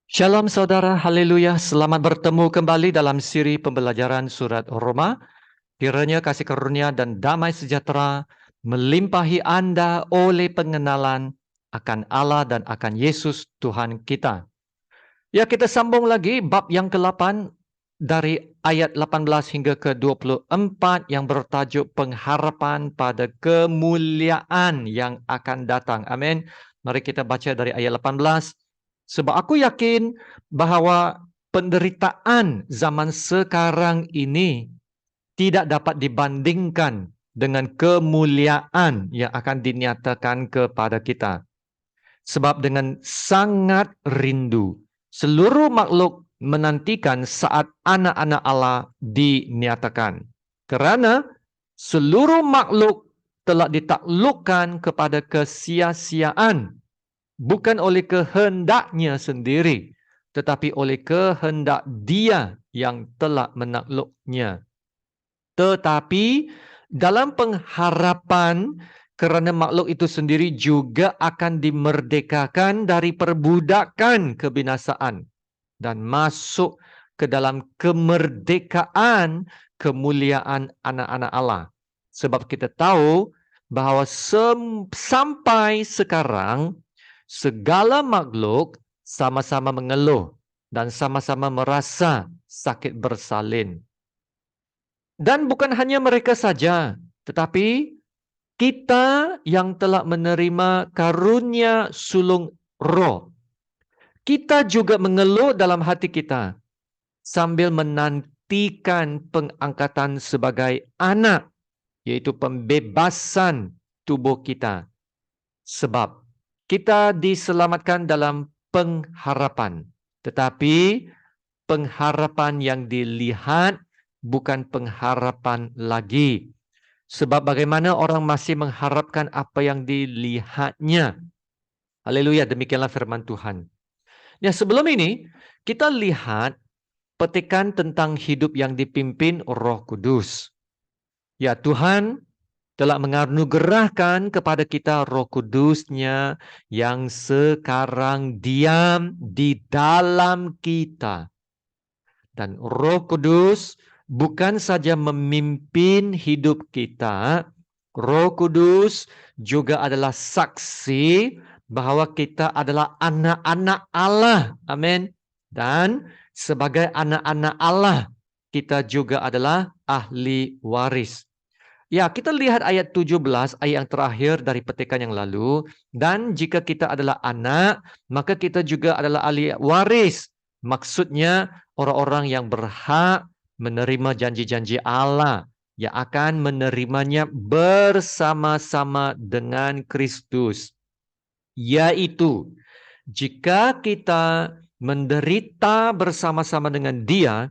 Shalom saudara, haleluya. Selamat bertemu kembali dalam siri pembelajaran surat Roma. Kiranya kasih karunia dan damai sejahtera melimpahi Anda oleh pengenalan akan Allah dan akan Yesus Tuhan kita. Ya, kita sambung lagi bab yang ke-8 dari ayat 18 hingga ke-24 yang bertajuk pengharapan pada kemuliaan yang akan datang. Amin. Mari kita baca dari ayat 18. Sebab aku yakin bahwa penderitaan zaman sekarang ini tidak dapat dibandingkan dengan kemuliaan yang akan dinyatakan kepada kita. Sebab dengan sangat rindu, seluruh makhluk menantikan saat anak-anak Allah dinyatakan. Karena seluruh makhluk telah ditaklukkan kepada kesia-siaan, bukan oleh kehendaknya sendiri, tetapi oleh kehendak Dia yang telah menakluknya. Tetapi dalam pengharapan kerana makhluk itu sendiri juga akan dimerdekakan dari perbudakan kebinasaan dan masuk ke dalam kemerdekaan kemuliaan anak-anak Allah. Sebab kita tahu bahawa sampai sekarang segala makhluk sama-sama mengeluh dan sama-sama merasa sakit bersalin. Dan bukan hanya mereka saja, tetapi kita yang telah menerima karunia sulung roh, kita juga mengeluh dalam hati kita sambil menantikan pengangkatan sebagai anak, yaitu pembebasan tubuh kita. Sebab kita diselamatkan dalam pengharapan, tetapi pengharapan yang dilihat bukan pengharapan lagi. Sebab bagaimana orang masih mengharapkan apa yang dilihatnya. Haleluya, demikianlah firman Tuhan. Ya, sebelum ini kita lihat petikan tentang hidup yang dipimpin Roh Kudus. Ya, Tuhan telah menganugerahkan kepada kita Roh Kudus-Nya yang sekarang diam di dalam kita. Dan Roh Kudus bukan saja memimpin hidup kita, Roh Kudus juga adalah saksi bahawa kita adalah anak-anak Allah. Amin. Dan sebagai anak-anak Allah, kita juga adalah ahli waris. Ya, kita lihat ayat 17, ayat yang terakhir dari petikan yang lalu. Dan jika kita adalah anak, maka kita juga adalah ahli waris. Maksudnya orang-orang yang berhak menerima janji-janji Allah, yang akan menerimanya bersama-sama dengan Kristus. Yaitu, jika kita menderita bersama-sama dengan Dia,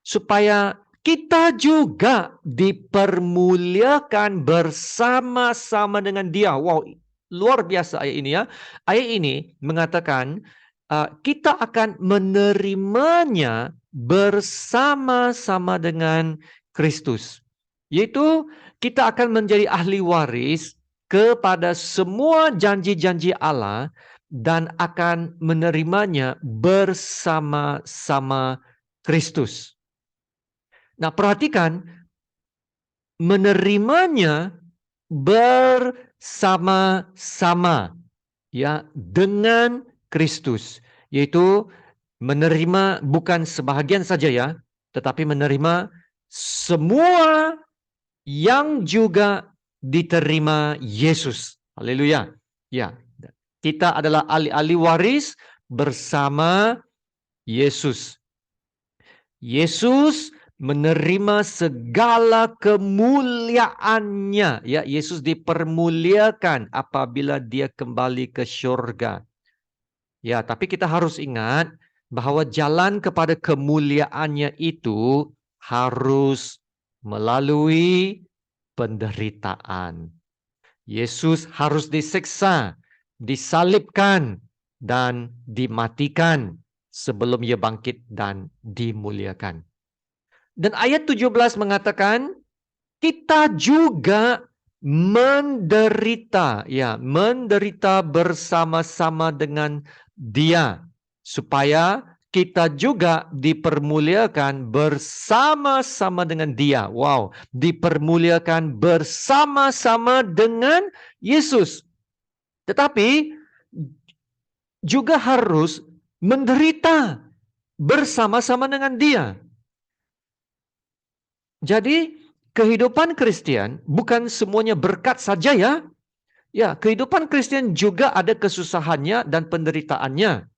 supaya kita juga dipermuliakan bersama-sama dengan Dia. Wow, luar biasa ayat ini ya. Ayat ini mengatakan kita akan menerimanya bersama-sama dengan Kristus. Yaitu kita akan menjadi ahli waris kepada semua janji-janji Allah dan akan menerimanya bersama-sama Kristus. Nah, perhatikan, menerimanya bersama-sama ya dengan Kristus, yaitu menerima bukan sebahagian saja ya, tetapi menerima semua yang juga diterima Yesus. Haleluya. Ya, kita adalah ahli-ahli waris bersama Yesus. Yesus menerima segala kemuliaannya. Ya, Yesus dipermuliakan apabila Dia kembali ke syurga. Ya, tapi kita harus ingat bahwa jalan kepada kemuliaannya itu harus melalui penderitaan. Yesus harus disiksa, disalibkan, dan dimatikan sebelum Ia bangkit dan dimuliakan. Dan ayat 17 mengatakan kita juga menderita, ya, menderita bersama-sama dengan Dia supaya kita juga dipermuliakan bersama-sama dengan Dia. Wow, dipermuliakan bersama-sama dengan Yesus. Tetapi juga harus menderita bersama-sama dengan Dia. Jadi kehidupan Kristen bukan semuanya berkat saja ya. Ya, kehidupan Kristen juga ada kesusahannya dan penderitaannya.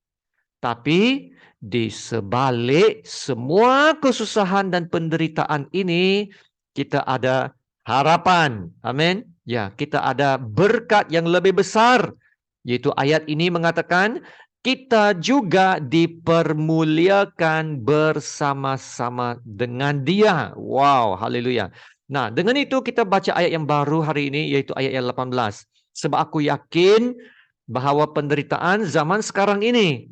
Tapi di sebalik semua kesusahan dan penderitaan ini, kita ada harapan. Amin. Ya, kita ada berkat yang lebih besar. Yaitu ayat ini mengatakan, kita juga dipermuliakan bersama-sama dengan Dia. Wow, haleluya. Nah, dengan itu kita baca ayat yang baru hari ini, yaitu ayat yang 18. Sebab aku yakin bahwa penderitaan zaman sekarang ini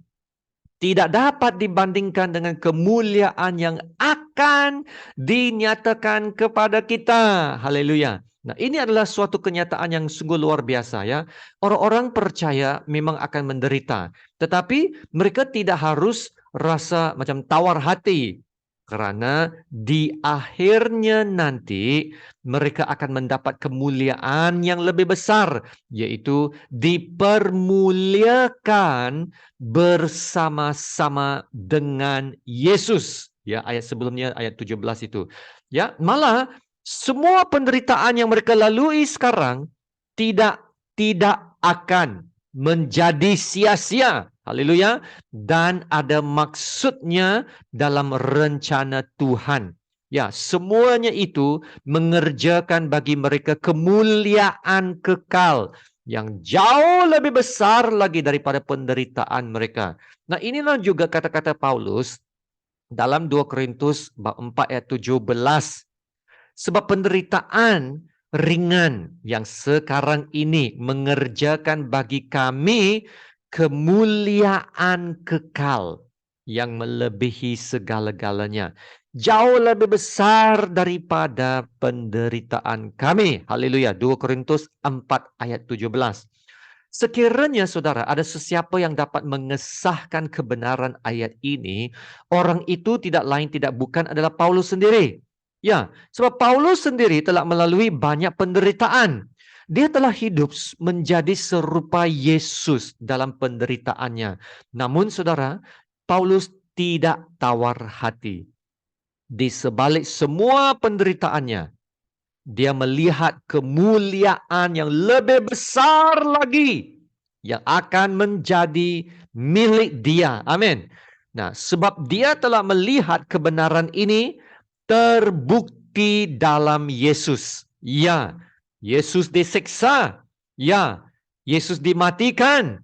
tidak dapat dibandingkan dengan kemuliaan yang akan dinyatakan kepada kita. Haleluya. Nah, ini adalah suatu kenyataan yang sungguh luar biasa ya. Orang-orang percaya memang akan menderita, tetapi mereka tidak harus rasa macam tawar hati. Karena di akhirnya nanti mereka akan mendapat kemuliaan yang lebih besar, yaitu dipermuliakan bersama-sama dengan Yesus. Ya, ayat sebelumnya ayat 17 itu. Ya, malah semua penderitaan yang mereka lalui sekarang tidak akan menjadi sia-sia. Haleluya. Dan ada maksudnya dalam rencana Tuhan. Ya, semuanya itu mengerjakan bagi mereka kemuliaan kekal yang jauh lebih besar lagi daripada penderitaan mereka. Nah, inilah juga kata-kata Paulus dalam 2 Korintus bab 4 ayat 17. Sebab penderitaan ringan yang sekarang ini mengerjakan bagi kami kemuliaan kekal yang melebihi segala-galanya. Jauh lebih besar daripada penderitaan kami. Haleluya. 2 Korintus 4 ayat 17. Sekiranya saudara ada sesiapa yang dapat mengesahkan kebenaran ayat ini, orang itu tidak lain tidak bukan adalah Paulus sendiri. Ya, sebab Paulus sendiri telah melalui banyak penderitaan. Dia telah hidup menjadi serupa Yesus dalam penderitaannya. Namun saudara, Paulus tidak tawar hati. Di sebalik semua penderitaannya, dia melihat kemuliaan yang lebih besar lagi yang akan menjadi milik dia. Amin. Nah, sebab dia telah melihat kebenaran ini terbukti dalam Yesus. Ya, Yesus disiksa. Ya, Yesus dimatikan.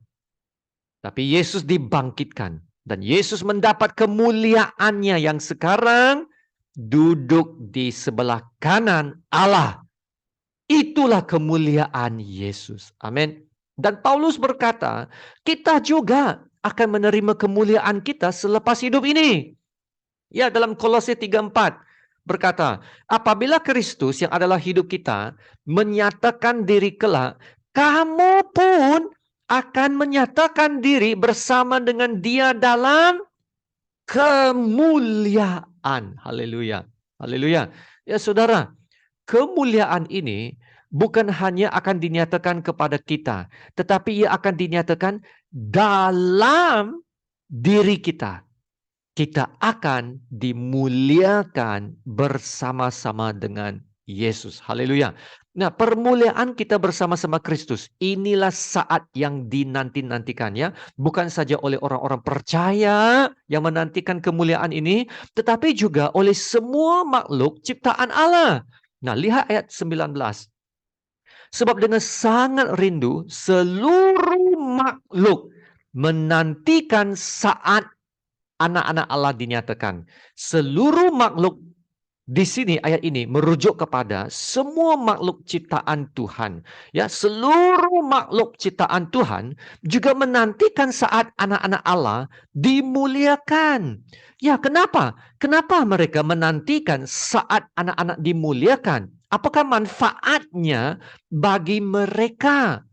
Tapi Yesus dibangkitkan. Dan Yesus mendapat kemuliaannya yang sekarang duduk di sebelah kanan Allah. Itulah kemuliaan Yesus. Amin. Dan Paulus berkata, kita juga akan menerima kemuliaan kita selepas hidup ini. Ya, dalam Kolose 3:4 berkata, apabila Kristus yang adalah hidup kita menyatakan diri kelak, kamu pun akan menyatakan diri bersama dengan Dia dalam kemuliaan. Haleluya. Haleluya. Ya saudara, kemuliaan ini bukan hanya akan dinyatakan kepada kita, tetapi ia akan dinyatakan dalam diri kita. Kita akan dimuliakan bersama-sama dengan Yesus. Haleluya. Nah, permuliaan kita bersama-sama Kristus. Inilah saat yang dinanti-nantikan ya. Bukan saja oleh orang-orang percaya yang menantikan kemuliaan ini, tetapi juga oleh semua makhluk ciptaan Allah. Nah, lihat ayat 19. Sebab dengan sangat rindu seluruh makhluk menantikan saat anak-anak Allah dinyatakan. Seluruh makhluk di sini ayat ini merujuk kepada semua makhluk ciptaan Tuhan. Ya, seluruh makhluk ciptaan Tuhan juga menantikan saat anak-anak Allah dimuliakan. Ya, kenapa? Kenapa mereka menantikan saat anak-anak dimuliakan? Apakah manfaatnya bagi mereka?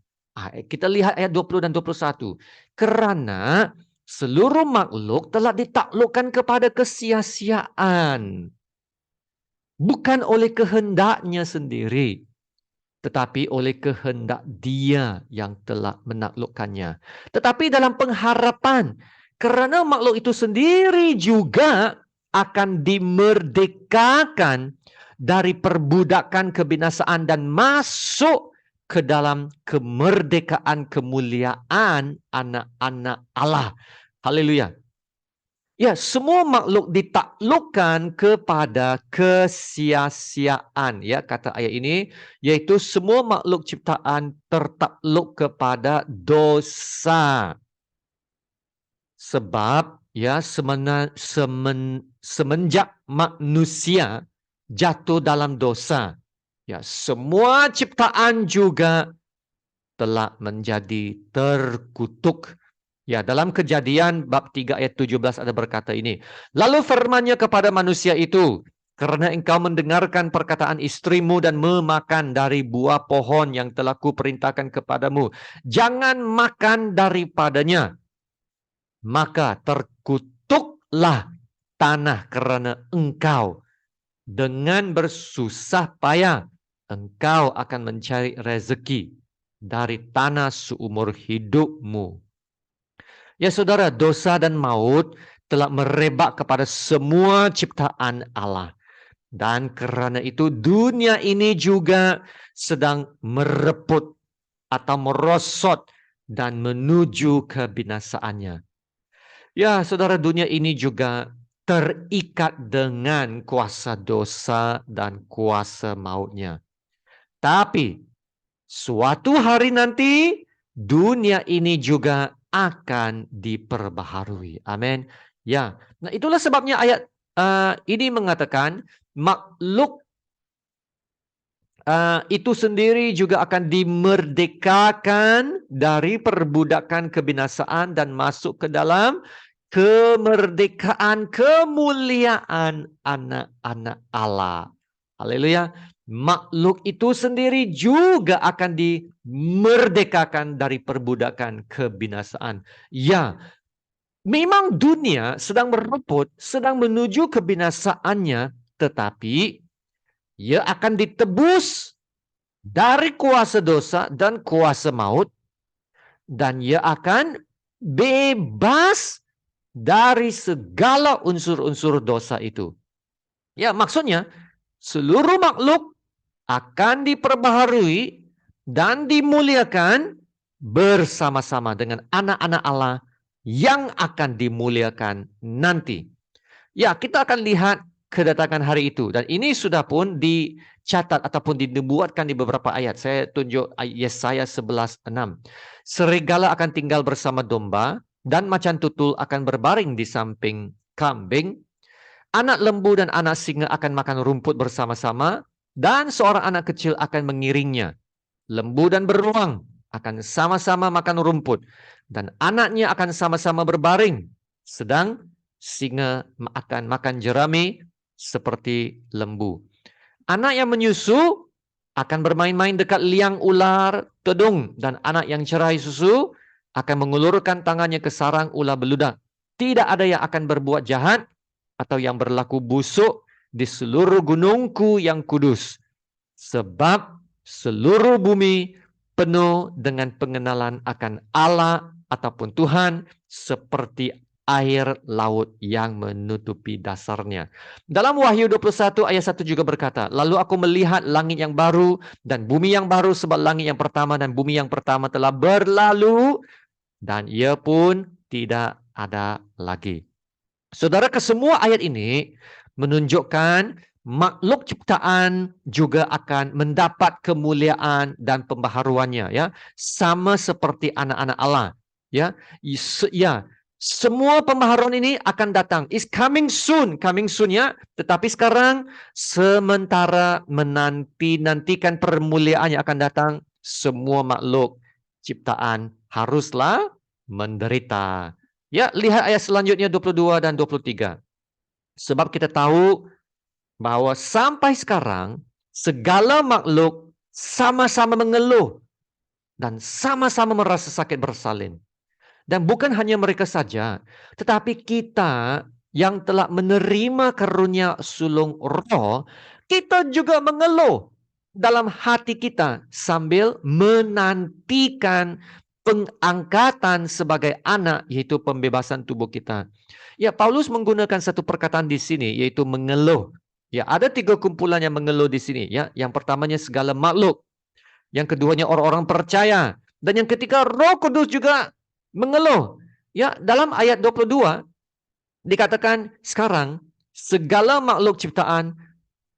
Kita lihat ayat 20 dan 21. Karena Seluruh makhluk telah ditaklukkan kepada kesia-siaan. Bukan oleh kehendaknya sendiri, tetapi oleh kehendak Dia yang telah menaklukkannya. Tetapi dalam pengharapan, kerana makhluk itu sendiri juga akan dimerdekakan dari perbudakan kebinasaan dan masuk ke dalam kemerdekaan kemuliaan anak-anak Allah. Haleluya. Ya, semua makhluk ditaklukkan kepada kesia-siaan, ya, kata ayat ini, yaitu semua makhluk ciptaan tertakluk kepada dosa. Sebab ya semenjak manusia jatuh dalam dosa, ya, semua ciptaan juga telah menjadi terkutuk. Ya, dalam Kejadian bab 3 ayat 17 ada berkata ini. Lalu firman-Nya kepada manusia itu, karena engkau mendengarkan perkataan istrimu dan memakan dari buah pohon yang telah kuperintahkan kepadamu, jangan makan daripadanya. Maka terkutuklah tanah kerana engkau. Dengan bersusah payah engkau akan mencari rezeki dari tanah seumur hidupmu. Ya saudara, dosa dan maut telah merebak kepada semua ciptaan Allah. Dan kerana itu dunia ini juga sedang mereput atau merosot dan menuju kebinasaannya. Ya saudara, dunia ini juga terikat dengan kuasa dosa dan kuasa mautnya. Tapi suatu hari nanti dunia ini juga akan diperbaharui. Amin. Ya, nah itulah sebabnya ayat ini mengatakan makhluk itu sendiri juga akan dimerdekakan dari perbudakan kebinasaan dan masuk ke dalam kemerdekaan kemuliaan anak-anak Allah. Haleluya. Makhluk itu sendiri juga akan dimerdekakan dari perbudakan kebinasaan. Ya, memang dunia sedang merebut, sedang menuju kebinasaannya, tetapi ia akan ditebus dari kuasa dosa dan kuasa maut, dan ia akan bebas dari segala unsur-unsur dosa itu. Ya, maksudnya seluruh makhluk akan diperbaharui dan dimuliakan bersama-sama dengan anak-anak Allah yang akan dimuliakan nanti. Ya, kita akan lihat kedatangan hari itu. Dan ini sudah pun dicatat ataupun dinubuatkan di beberapa ayat. Saya tunjuk Yesaya 11:6. Serigala akan tinggal bersama domba dan macan tutul akan berbaring di samping kambing. Anak lembu dan anak singa akan makan rumput bersama-sama, dan seorang anak kecil akan mengiringnya. Lembu dan beruang akan sama-sama makan rumput, dan anaknya akan sama-sama berbaring. Sedang singa akan makan jerami seperti lembu. Anak yang menyusu akan bermain-main dekat liang ular tedung, dan anak yang cerai susu akan mengulurkan tangannya ke sarang ular beludak. Tidak ada yang akan berbuat jahat atau yang berlaku busuk di seluruh gunungku yang kudus. Sebab seluruh bumi penuh dengan pengenalan akan Allah ataupun Tuhan seperti air laut yang menutupi dasarnya. Dalam Wahyu 21 ayat 1 juga berkata, lalu aku melihat langit yang baru dan bumi yang baru, sebab langit yang pertama dan bumi yang pertama telah berlalu dan ia pun tidak ada lagi. Saudara, kesemua ayat ini menunjukkan makhluk ciptaan juga akan mendapat kemuliaan dan pembaharuannya, ya, sama seperti anak-anak Allah, ya. Ya, semua pembaharuan ini akan datang. Is coming soon ya. Tetapi sekarang sementara menantikan permuliaan yang akan datang, semua makhluk ciptaan haruslah menderita. Ya, lihat ayat selanjutnya 22 dan 23. Sebab kita tahu bahwa sampai sekarang segala makhluk sama-sama mengeluh dan sama-sama merasa sakit bersalin. Dan bukan hanya mereka saja, tetapi kita yang telah menerima karunia sulung roh, kita juga mengeluh dalam hati kita sambil menantikan pengangkatan sebagai anak, yaitu pembebasan tubuh kita. Ya, Paulus menggunakan satu perkataan di sini, yaitu mengeluh. Ya, ada 3 kumpulan yang mengeluh di sini. Ya, yang pertamanya segala makhluk, yang keduanya orang-orang percaya, dan yang ketiga Roh Kudus juga mengeluh. Ya, dalam ayat 22 dikatakan sekarang segala makhluk ciptaan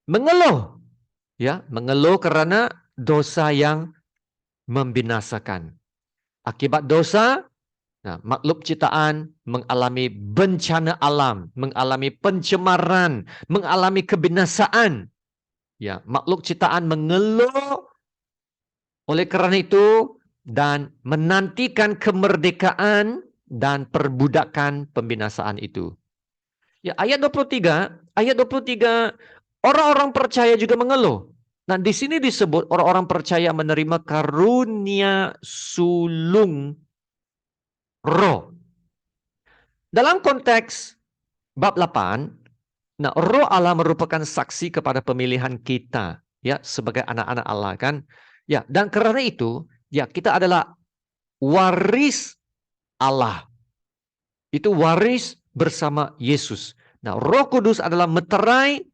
mengeluh. Ya, mengeluh karena dosa yang membinasakan. Akibat dosa, nah, makhluk ciptaan mengalami bencana alam, mengalami pencemaran, mengalami kebinasaan. Ya, makhluk ciptaan mengeluh oleh karena itu dan menantikan kemerdekaan dan perbudakan pembinasaan itu. Ya, ayat 23, orang-orang percaya juga mengeluh. Nah, di sini disebut orang-orang percaya menerima karunia sulung roh. Dalam konteks bab 8, nah, Roh Allah merupakan saksi kepada pemilihan kita, ya, sebagai anak-anak Allah, kan? Ya, dan karena itu, ya, kita adalah waris Allah. Itu waris bersama Yesus. Nah, Roh Kudus adalah meterai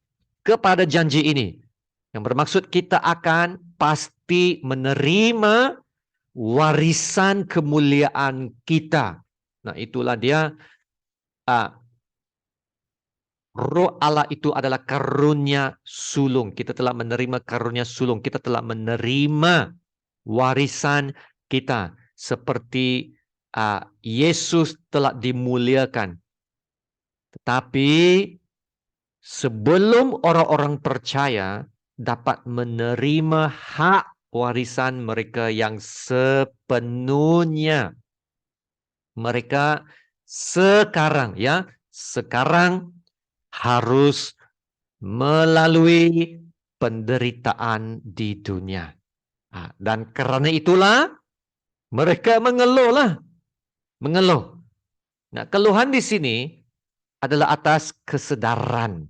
kepada janji ini. Yang bermaksud kita akan pasti menerima warisan kemuliaan kita. Nah, itulah dia Roh Allah itu adalah karunia sulung. Kita telah menerima karunia sulung. Kita telah menerima warisan kita. Seperti Yesus telah dimuliakan. Tetapi sebelum orang-orang percaya dapat menerima hak warisan mereka yang sepenuhnya. Mereka sekarang, ya, sekarang harus melalui penderitaan di dunia. Dan karena itulah mereka mengeluh. Nah, keluhan di sini adalah atas kesedaran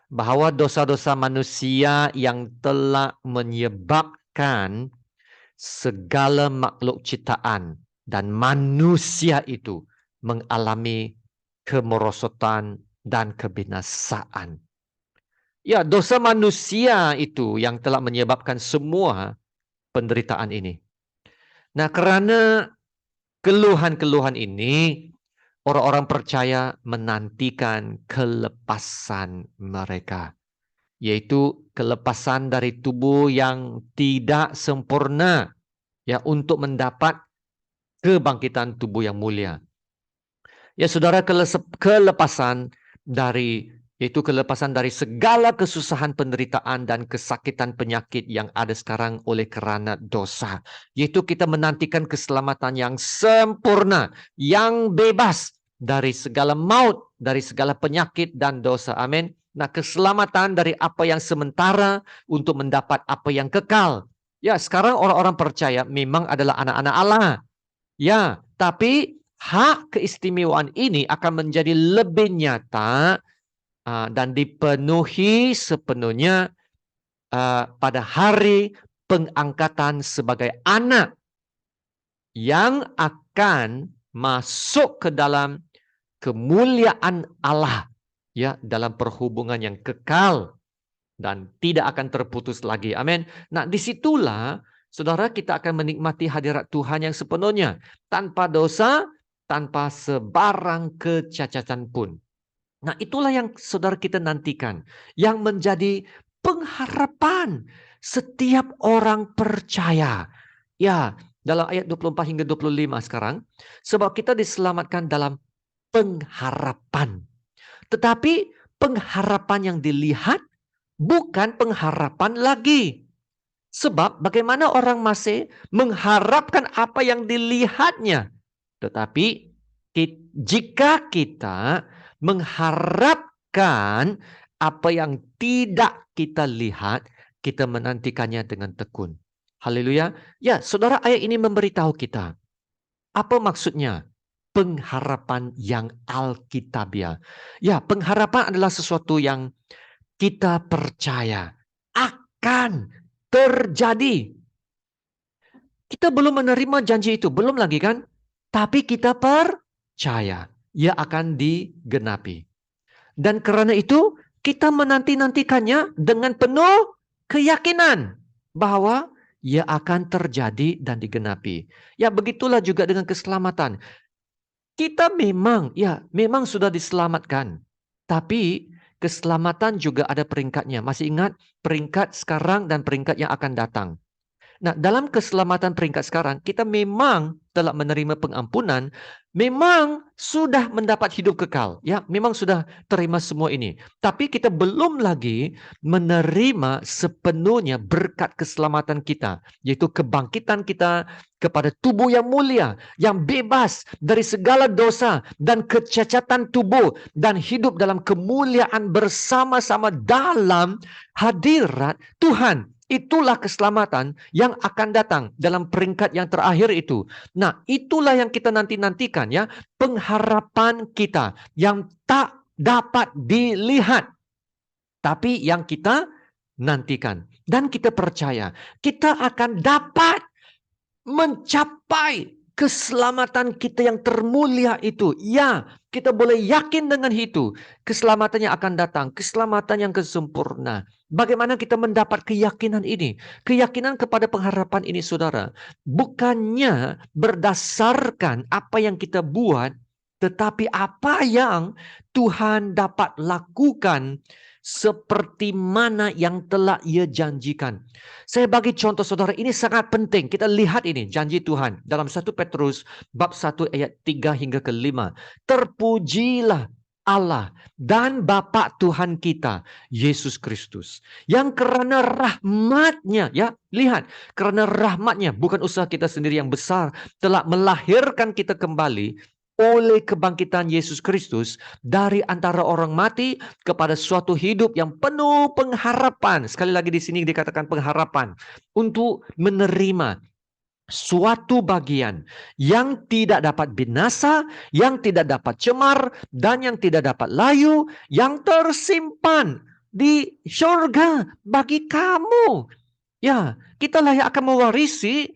bahwa dosa-dosa manusia yang telah menyebabkan segala makhluk ciptaan dan manusia itu mengalami kemerosotan dan kebinasaan. Ya, dosa manusia itu yang telah menyebabkan semua penderitaan ini. Nah, karena keluhan-keluhan ini, orang-orang percaya menantikan kelepasan mereka, yaitu kelepasan dari tubuh yang tidak sempurna, ya, untuk mendapat kebangkitan tubuh yang mulia. Ya, saudara, kelepasan dari segala kesusahan, penderitaan, dan kesakitan penyakit yang ada sekarang oleh kerana dosa. Yaitu kita menantikan keselamatan yang sempurna, yang bebas dari segala maut, dari segala penyakit dan dosa. Amin. Nah, keselamatan dari apa yang sementara untuk mendapat apa yang kekal. Ya, sekarang orang-orang percaya memang adalah anak-anak Allah. Ya, tapi hak keistimewaan ini akan menjadi lebih nyata dan dipenuhi sepenuhnya pada hari pengangkatan sebagai anak yang akan masuk ke dalam kemuliaan Allah, ya, dalam perhubungan yang kekal dan tidak akan terputus lagi. Amin. Nah, disitulah saudara kita akan menikmati hadirat Tuhan yang sepenuhnya, tanpa dosa, tanpa sebarang kecacatan pun. Nah, itulah yang saudara kita nantikan, yang menjadi pengharapan setiap orang percaya. Ya, dalam ayat 24 hingga 25 sekarang, sebab kita diselamatkan dalam pengharapan. Tetapi pengharapan yang dilihat bukan pengharapan lagi. Sebab bagaimana orang masih mengharapkan apa yang dilihatnya. Tetapi jika kita mengharapkan apa yang tidak kita lihat, kita menantikannya dengan tekun. Haleluya. Ya, saudara, ayat ini memberitahu kita. Apa maksudnya? pengharapan yang alkitabiah. Ya, pengharapan adalah sesuatu yang kita percaya akan terjadi. Kita belum menerima janji itu, belum lagi kan? Tapi kita percaya ia akan digenapi. Dan karena itu kita menanti-nantikannya dengan penuh keyakinan bahwa ia akan terjadi dan digenapi. Ya, begitulah juga dengan keselamatan. Kita memang sudah diselamatkan. Tapi keselamatan juga ada peringkatnya. Masih ingat peringkat sekarang dan peringkat yang akan datang. Nah, dalam keselamatan peringkat sekarang, kita memang telah menerima pengampunan, memang sudah mendapat hidup kekal, ya, memang sudah terima semua ini. Tapi kita belum lagi menerima sepenuhnya berkat keselamatan kita, yaitu kebangkitan kita kepada tubuh yang mulia, yang bebas dari segala dosa dan kecacatan tubuh, dan hidup dalam kemuliaan bersama-sama dalam hadirat Tuhan. Itulah keselamatan yang akan datang dalam peringkat yang terakhir itu. Nah, itulah yang kita nanti-nantikan, ya, pengharapan kita yang tak dapat dilihat, tapi yang kita nantikan. Dan kita percaya kita akan dapat mencapai keselamatan kita yang termulia itu. Ya, kita boleh yakin dengan itu. Keselamatan yang akan datang, keselamatan yang kesempurna. Bagaimana kita mendapat keyakinan ini? Keyakinan kepada pengharapan ini, saudara, bukannya berdasarkan apa yang kita buat, tetapi apa yang Tuhan dapat lakukan seperti mana yang telah Ia janjikan. Saya bagi contoh, saudara, ini sangat penting. Kita lihat ini janji Tuhan dalam 1 Petrus bab 1 ayat 3 hingga ke 5. Terpujilah Allah dan Bapa Tuhan kita, Yesus Kristus, yang karena rahmat-Nya, ya, lihat, karena rahmat-Nya, bukan usaha kita sendiri yang besar, telah melahirkan kita kembali oleh kebangkitan Yesus Kristus dari antara orang mati kepada suatu hidup yang penuh pengharapan. Sekali lagi di sini dikatakan pengharapan untuk menerima suatu bagian yang tidak dapat binasa, yang tidak dapat cemar, dan yang tidak dapat layu, yang tersimpan di surga bagi kamu. Ya, kita layak akan mewarisi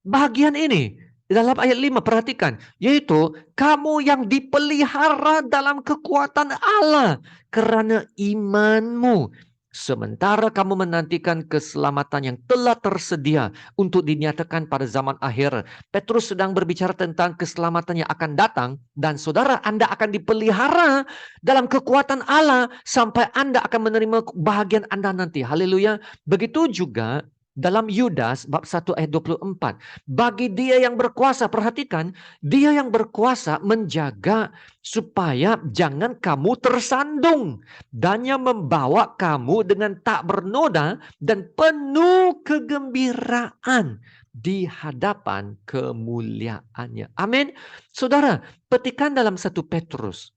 bagian ini. Dalam ayat 5, perhatikan, yaitu kamu yang dipelihara dalam kekuatan Allah karena imanmu. Sementara kamu menantikan keselamatan yang telah tersedia untuk dinyatakan pada zaman akhir. Petrus sedang berbicara tentang keselamatan yang akan datang, dan saudara, Anda akan dipelihara dalam kekuatan Allah sampai Anda akan menerima bahagian Anda nanti. Haleluya. Begitu juga dalam Yudas bab 1 ayat 24. Bagi dia yang berkuasa, perhatikan, dia yang berkuasa menjaga supaya jangan kamu tersandung, dan yang membawa kamu dengan tak bernoda dan penuh kegembiraan di hadapan kemuliaannya. Amin. Saudara, petikan dalam 1 Petrus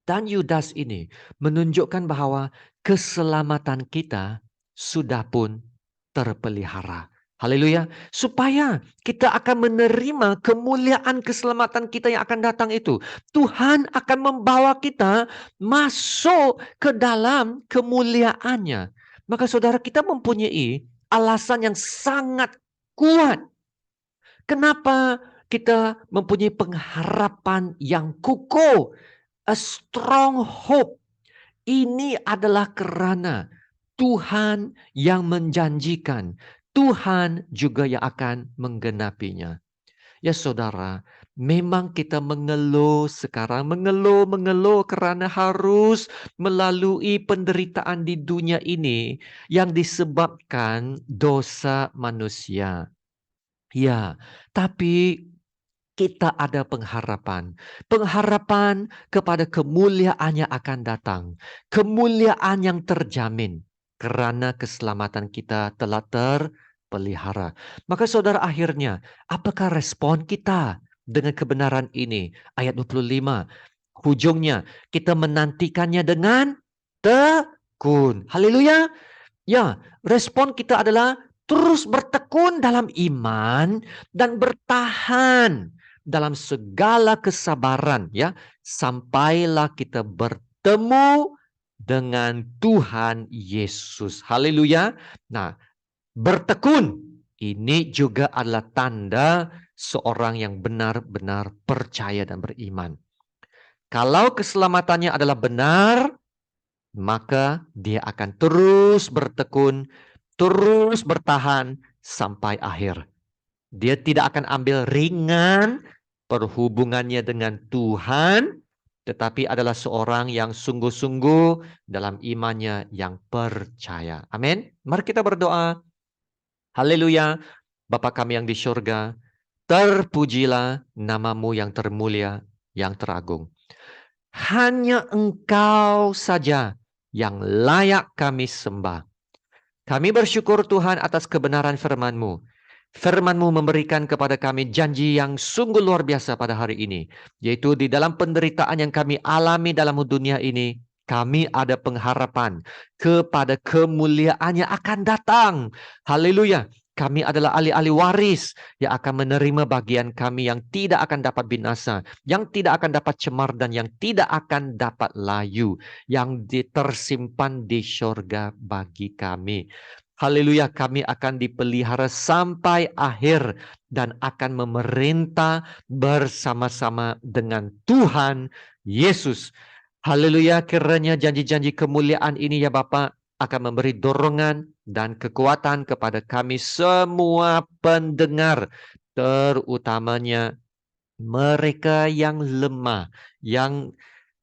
dan Yudas ini menunjukkan bahwa keselamatan kita sudah pun terpelihara. Haleluya. Supaya kita akan menerima kemuliaan keselamatan kita yang akan datang itu. Tuhan akan membawa kita masuk ke dalam kemuliaannya. Maka saudara, kita mempunyai alasan yang sangat kuat. Kenapa kita mempunyai pengharapan yang kukuh? A strong hope. Ini adalah karena Tuhan yang menjanjikan, Tuhan juga yang akan menggenapinya. Ya saudara, memang kita mengeluh sekarang, mengeluh karena harus melalui penderitaan di dunia ini yang disebabkan dosa manusia. Ya, tapi kita ada pengharapan. Pengharapan kepada kemuliaan yang akan datang. Kemuliaan yang terjamin. Karena keselamatan kita telah terpelihara. Maka saudara, akhirnya, apakah respon kita dengan kebenaran ini? Ayat 25. Ujungnya, kita menantikannya dengan tekun. Haleluya. Ya, respon kita adalah terus bertekun dalam iman dan bertahan dalam segala kesabaran, ya, sampailah kita bertemu dengan Tuhan Yesus. Haleluya. Nah, bertekun ini juga adalah tanda seorang yang benar-benar percaya dan beriman. Kalau keselamatannya adalah benar, maka dia akan terus bertekun, terus bertahan sampai akhir. Dia tidak akan ambil ringan perhubungannya dengan Tuhan, tetapi adalah seorang yang sungguh-sungguh dalam imannya yang percaya. Amin. Mari kita berdoa. Haleluya. Bapa kami yang di surga, terpujilah namamu yang termulia, yang teragung. Hanya Engkau saja yang layak kami sembah. Kami bersyukur Tuhan atas kebenaran firman-Mu. Firman-Mu memberikan kepada kami janji yang sungguh luar biasa pada hari ini. Yaitu di dalam penderitaan yang kami alami dalam dunia ini, kami ada pengharapan kepada kemuliaan yang akan datang. Haleluya. Kami adalah ahli-ahli waris yang akan menerima bagian kami yang tidak akan dapat binasa, yang tidak akan dapat cemar, dan yang tidak akan dapat layu, yang tersimpan di surga bagi kami. Haleluya, kami akan dipelihara sampai akhir dan akan memerintah bersama-sama dengan Tuhan Yesus. Haleluya, kiranya janji-janji kemuliaan ini ya Bapa akan memberi dorongan dan kekuatan kepada kami semua pendengar, terutamanya mereka yang lemah, yang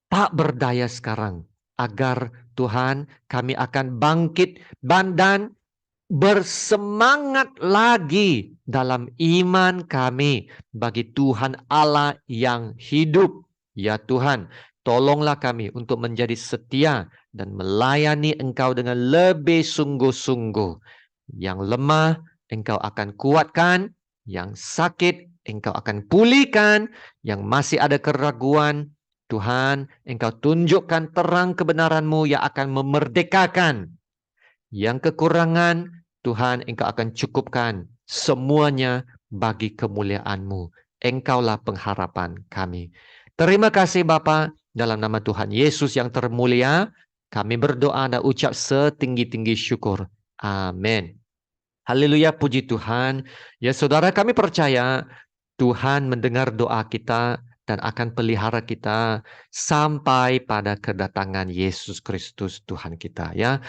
tak berdaya sekarang, agar Tuhan kami akan bangkit dan bersemangat lagi dalam iman kami bagi Tuhan Allah yang hidup. Ya Tuhan, tolonglah kami untuk menjadi setia dan melayani Engkau dengan lebih sungguh-sungguh. Yang lemah, Engkau akan kuatkan. Yang sakit, Engkau akan pulihkan. Yang masih ada keraguan, Tuhan, Engkau tunjukkan terang kebenaran-Mu yang akan memerdekakan. Yang kekurangan, Tuhan, Engkau akan cukupkan semuanya bagi kemuliaan-Mu. Engkaulah pengharapan kami. Terima kasih Bapa, dalam nama Tuhan Yesus yang termulia, kami berdoa dan ucap setinggi-tinggi syukur. Amin. Haleluya, puji Tuhan. Ya saudara, kami percaya Tuhan mendengar doa kita dan akan pelihara kita sampai pada kedatangan Yesus Kristus Tuhan kita, ya.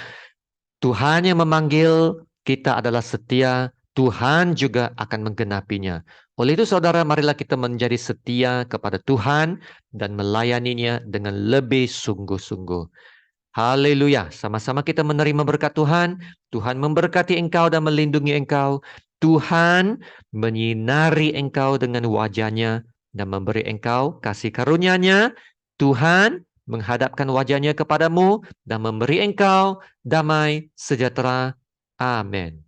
Tuhan yang memanggil kita adalah setia, Tuhan juga akan menggenapinya. Oleh itu saudara, marilah kita menjadi setia kepada Tuhan dan melayaninya dengan lebih sungguh-sungguh. Haleluya, sama-sama kita menerima berkat Tuhan. Tuhan memberkati engkau dan melindungi engkau. Tuhan menyinari engkau dengan wajahnya dan memberi engkau kasih karunia-Nya. Tuhan menghadapkan wajahnya kepadamu dan memberi engkau damai sejahtera. Amin.